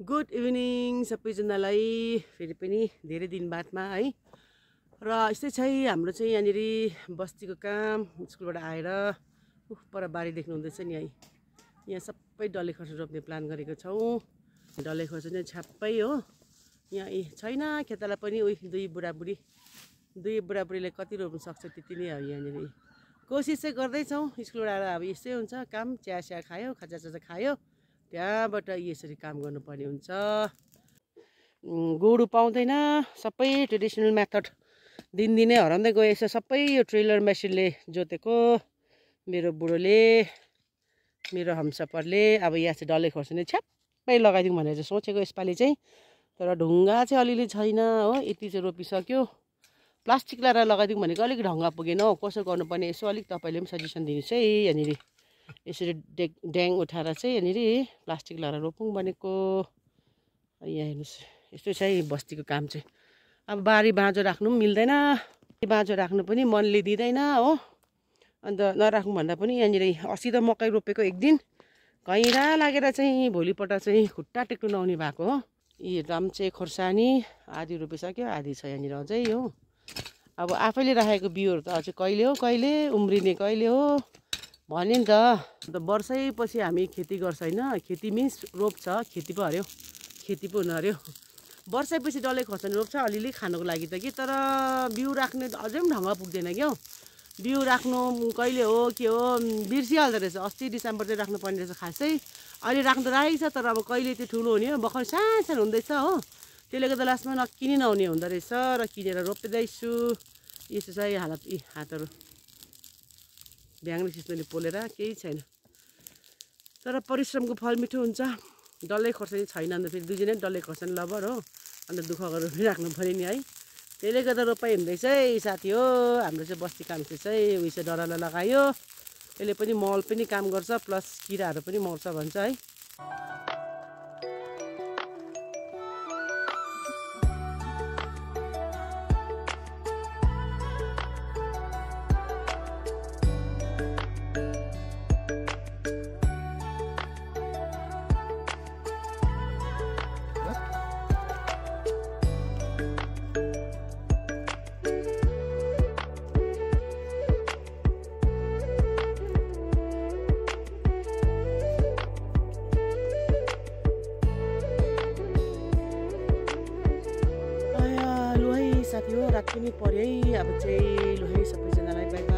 Good evening सबैजनालाई फेरि पनि धेरै दिन बादमा है। र यस्तै चाहिँ हाम्रो चाहिँ यहाँनिर बस्तीको काम स्कुलबाट आएर पर बारी देख्नुहुँदैछ नि है। यहाँ सबै डल्ले खोर्सानी रोप्ने प्लान गरेको छौँ। डल्ले खोर्सानी छ्याप्पै हो। यहाँ छैन खेताला पनि दुई बुढाबुढीले कति रोप्नु सक्छ त्यति नै हो। यहाँनिर कोसिस चाहिँ गर्दैछौँ। स्कुलबाट आएर अब यस्तै हुन्छ काम, चिया खायो, खाजा खायो, त्यहाँबाट यसरी काम गर्नुपर्ने हुन्छ। गोरु पाउँदैन, सबै ट्रेडिसनल मेथड दिनदिनै हराउँदै गएछ। सबै यो ट्रेलर मेसिनले जोतेको मेरो बुढोले, मेरो हमसफरले। अब यहाँ चाहिँ डल्ले खोर्सानी छ्याप्पै लगाइदिउँ भनेर चाहिँ सोचेको यसपालि चाहिँ। तर ढुङ्गा चाहिँ अलिअलि छैन हो, यति चाहिँ रोपिसक्यो। प्लास्टिक लगाएर लगाइदिउँ भनेको अलिक ढङ्गा पुगेन हो। कसो गर्नुपर्ने यसो अलिक तपाईँले पनि सजेसन दिनुहोस् है। यहाँनिर यसरी ड्याङ उठाएर चाहिँ यहाँनिर प्लास्टिक लगाएर रोपौँ भनेको। यहाँ हेर्नुहोस्, यस्तो चाहिँ बस्तीको काम चाहिँ। अब बारी बाँझो राख्नु पनि मिल्दैन, बाँझो राख्नु पनि मनले दिँदैन हो। अन्त नराखौँ भन्दा पनि यहाँनिर अस्ति त मकै रोपेको एक दिन घैरा लागेर चाहिँ भोलिपल्ट चाहिँ खुट्टा टेक्नु नहुने भएको हो। यी राम्चे खोर्सानी आधी रोपिसक्यो, आधी छ यहाँनिर अझै हो। अब आफैले राखेको बिउहरू त अझै कहिले हो कहिले उम्रिने कहिले हो भने नि त। अन्त वर्षैपछि हामी खेती गर्छ होइन। खेती मिन्स रोप्छ, खेती पो हऱ्यो, खेती पो हुनु हऱ्यो। वर्षैपछि डल्ले खोर्सानी रोप्छ अलिअलि खानुको लागि त कि। तर बिउ राख्ने अझै पनि ढङ्ग पुग्दैन क्या हो। बिउ राख्नु कहिले हो के हो बिर्सिहाल्दो रहेछ। अस्ति डिसेम्बर चाहिँ राख्नुपर्ने रहेछ खासै। अहिले राख्नु त राखेको छ, तर अब कहिले त्यो ठुलो हुने हो। भर्खर सानो हुँदैछ हो। त्यसले गर्दा लास्टमा नकिनी नहुने हुँदो रहेछ। र किनेर रोप्दैछु। यसो चाहिँ हातहरू भ्याङ्ग्ने सिस्नोले पोलेर केही छैन। तर परिश्रमको फल मिठो हुन्छ। डल्ले खोर्सानी छैन अन्त फेरि दुईजना डल्ले खोर्सानी लभर हो। अन्त दुःख गरेर राख्नु पऱ्यो नि है। त्यसले गर्दा रोपाइ हुँदैछ है साथी हो। हाम्रो चाहिँ बस्ती काम चाहिँ उयो चाहिँ डरालो लगायो। यसले पनि मल पनि काम गर्छ, प्लस किराहरू पनि मर्छ भन्छ है। साथी हो रात पनि पऱ्यो है। अब चाहिँ लु है सबैजनालाई बाई।